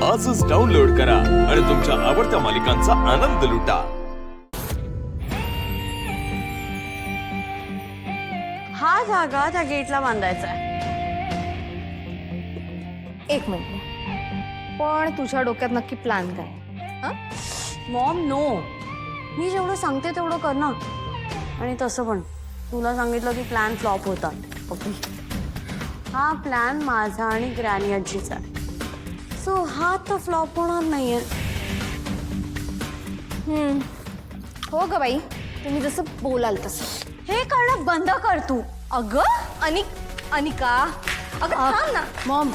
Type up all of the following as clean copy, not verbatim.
आजच डाउनलोड करा आणि तुमच्या आवडत्या मालिकांचा आनंद लुटा। हा धागा त्या गेटला बांधायचा आहे। एक मिनिट, पण तुझ्या डोक्यात नक्की प्लॅन काय? मॉम नो, मी जेवढं सांगते तेवढं कर ना। आणि तसं पण तुला सांगितलं की प्लॅन फ्लॉप होतात। हा प्लॅन माझा आणि ग्रॅनी आजीचा आहे, सो हा तर फ्लॉप होणार नाहीये। हो ग बाई, तुम्ही जसं बोलाल तसं। हे करणं बंद कर तू। अगं अनिका, अगं थांब ना। मॉम,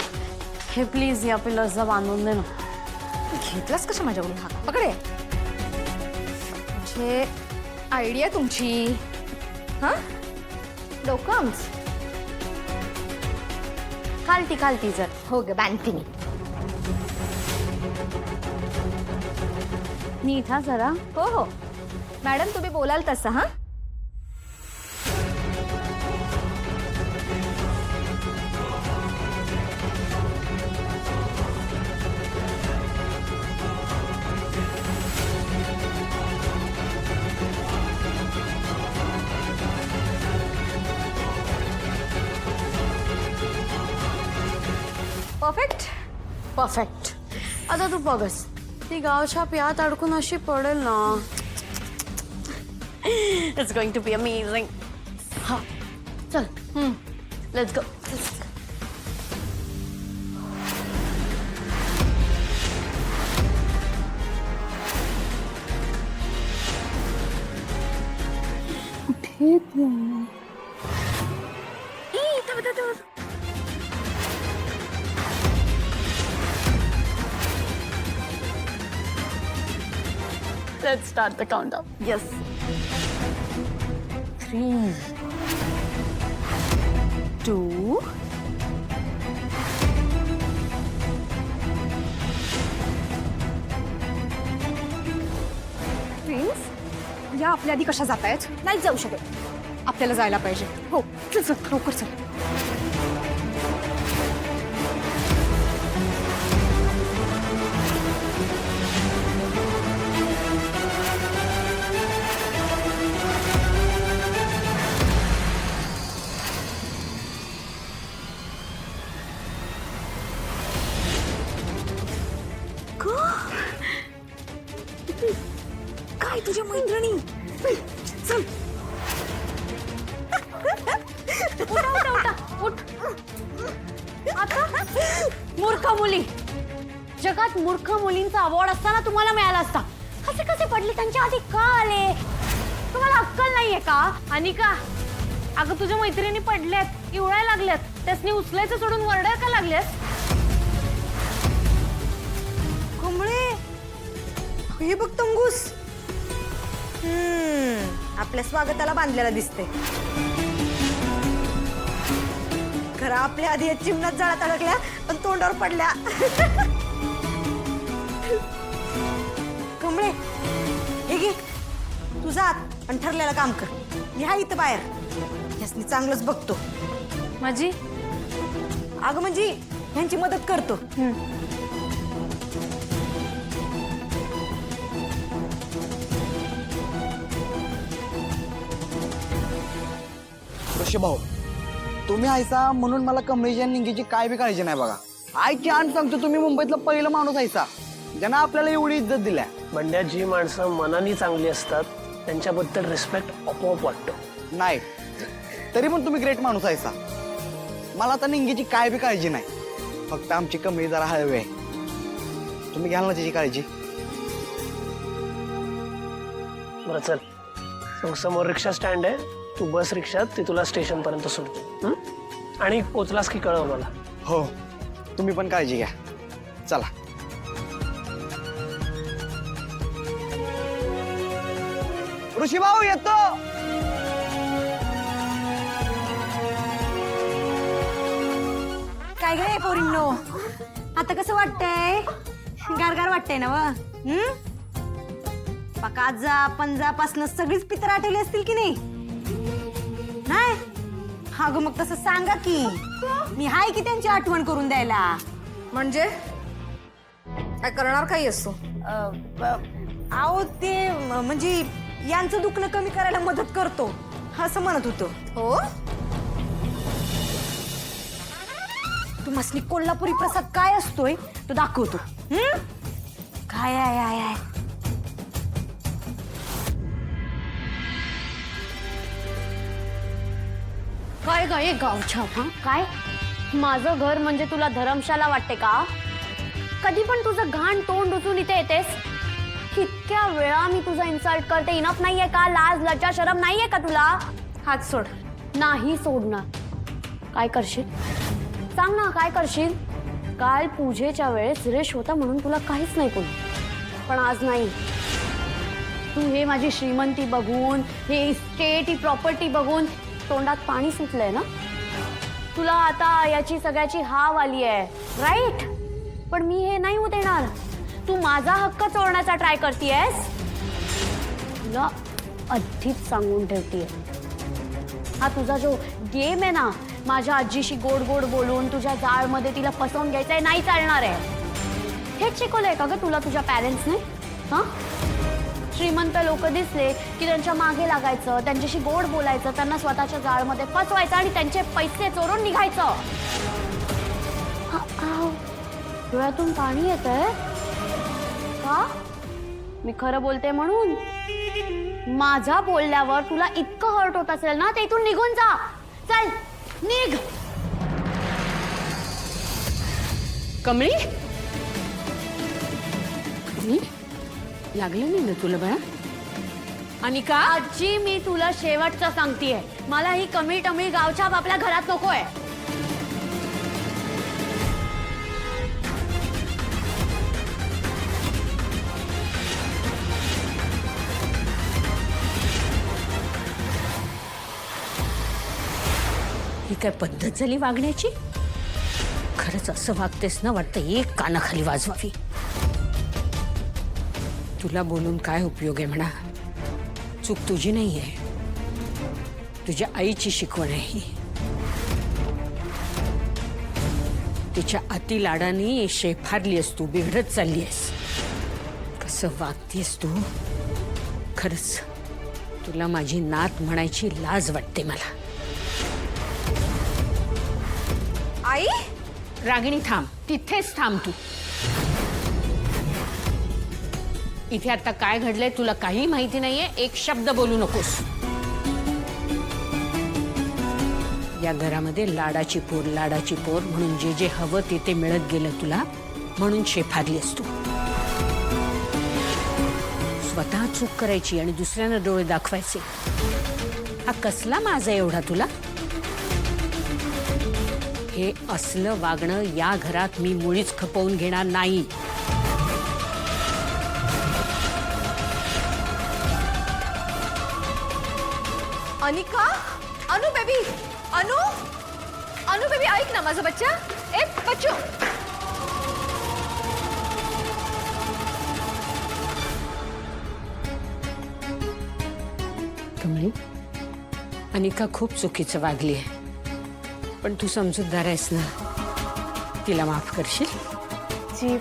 हे प्लीज या पिलर्सला बांधून दे ना। घेतलास कशा माझ्याकडून हा? पकडे। म्हणजे आयडिया तुमची, हा डोकं आमचं। खालती जर। हो ग, बांधते मी। नीट हा जरा। हो हो मॅडम, तुम्ही बोलाल तसं। हा परफेक्ट। आता तू बघस, ती गावच्या पियात अडकून अशी पडेल ना। It's going to be amazing. हा चल, let's go. Let's start the countdown. Yes. 3, 2. Prince, या आपल्या आधी कशा जात आहेत? नाही जाऊ शकत, आपल्याला जायला पाहिजे। हो चल चल, लवकर चल। काय तुझ्या मैत्रिणी? चल उठ। आता मूर्ख मुली, जगात मूर्ख मुलींचा अवॉर्ड असताना तुम्हाला मिळाला असता। कसे कसे पडले त्यांच्या आधी का आले? तुम्हाला अक्कल नाहीये का? अनिका, अगं तुझ्या मैत्रिणी पडल्यात, इवळायला लागल्यात, त्यासनी उचलायचं सोडून वरडायला का लागल्यास? कमळे, हे बघ तंगूस। आपल्या स्वागताला बांधलेला दिसते। खरं आपल्या आधी चिमणात जाळ्यात अडकल्या, पण तोंडावर पडल्या। कमळे, हे घे, तू जात आणि ठरलेलं काम कर। मी हा इथं बाहेर यासनी चांगलंच बघतो। माझी अगं म्हणजे ह्यांची मदत करतो। ऋषी भाऊ, तुम्ही आयसा म्हणून मला कमळीची आणि निंगीची काय बी काळजी नाही बघा। आयची आण सांगतो, तुम्ही मुंबईतला पहिला माणूस आयसा ज्यानं आपल्याला एवढी इज्जत दिल्या। म्हणजे जी माणसं मनाने चांगली असतात त्यांच्याबद्दल रिस्पेक्ट आपोआप वाटतो। नाही तरी पण तुम्ही ग्रेट माणूस आयसा। मला आता निंगीची काय बी काळजी नाही, फक्त आमची कमळी जरा हळवी आहे। तुम्ही घ्याल ना तिची काळजी? बरं चल, मग समोर रिक्षा स्टँड आहे, तू बस रिक्षात ती तुला स्टेशन पर्यंत सोडतो। आणि पोचलास की कळव मला। हो, तुम्ही पण काळजी घ्या। चला। ऋषी भाऊ येतो। काय गे पोरींनो, आता कसं वाटतंय? गारगार वाटतंय ना व? पकाजा पंजापासनं सगळीच पितर आठवली असतील की नाही? अगं मग तसं सांगा की, मी हाय की त्यांची आठवण करून द्यायला। म्हणजे काय करणार काही असतो? अहो ते म्हणजे यांचं दुखणं कमी करायला मदत करतो असं म्हणत होतो. हो, तुम्हाला कोल्हापुरी प्रसाद काय असतोय तो दाखवतो. काय आहे काय ग गावछा हा काय? माझं घर म्हणजे तुला धर्मशाला वाटते का? कधी पण तुझं घाण तोंड उचलून इथे येतेस? कितक्या वेळा मी तुझा इन्सल्ट करते, इनफ नाहीये का? लाज लज्जा शरम नाहीये का तुला? हात सोड. नाही सोडणार. काय करशील सांग ना, काय करशील? काल पूजेच्या वेळेस रेश होता म्हणून तुला काहीच नाही बोलली, पण आज नाही. तू हे माझी श्रीमंती बघून, हे इस्टेट, ही प्रॉपर्टी बघून तोंडात पाणी सुटलंय ना? तुला आता याची सगळ्याची हाव आली आहे, राईट? पण मी हे नाही होत येणार. तू माझा हक्क चोरण्याचा ट्राय करतीयस. तुला आधीच सांगून ठेवतीये, हा तुझा जो गेम आहे ना, माझ्या आजीशी गोड गोड बोलून तुझ्या जाळमध्ये तिला फसवून घ्यायचंय, नाही चालणार आहे. हेच शिकवलंय का ग तुला तुझ्या पॅरेंट्सने? हा, श्रीमंत लोक दिसले की त्यांच्या मागे लागायचं, त्यांच्याशी गोड बोलायचं, त्यांना स्वतःच्या जाळमध्ये फसवायचं आणि त्यांचे पैसे चोरून निघायचं. डोळ्यातून पाणी येतंय का? मी खरं बोलते म्हणून? माझा बोलल्यावर तुला इतकं हर्ट होत असेल ना, ते इथून निघून जा. चल निघ. कमळी, लागलं नाही ना तुला बाळा? आणि का? आजी, मी तुला शेवटचं सांगतेय, मला ही कमी टमी गावछाप आपल्या घरात नकोय. ही काय पद्धत झाली वागण्याची? खरंच असं वागतेस ना, वाटतं एक कानाखाली वाजवावी. तुला बोलून काय उपयोग आहे म्हणा? चूक तुझी नाहीये, तुझ्या आईची शिकवण आहे ही. तिच्या अति लाडाने शेफारलीस तू, बिघडत चाललीस. कसं वागतेस तू? खरंच तुला माझी नात म्हणायची लाज वाटते मला. आई, रागिणी थांब, तिथेच थांब तू. इथे आता काय घडलंय तुला काही माहिती नाहीये, एक शब्द बोलू नकोस. या घरामध्ये लाडाची पोर म्हणून जे जे हवं ते मिळत गेलं तुला, म्हणून शेफारलीस तू. स्वतः चूक करायची आणि दुसऱ्यांना डोळे दाखवायचे, हा कसला माझा एवढा तुला? हे असलं वागणं या घरात मी मुळीच खपवून घेणार नाही. अनिका, अनु बेबी, अनु बेबी, ऐक ना माझा बच्चा. ए बच्चू, कमळी, अनिका खूप चुकीचं वागली आहे, पण तू समजूतदार आहेस ना, तिला माफ करशील? जी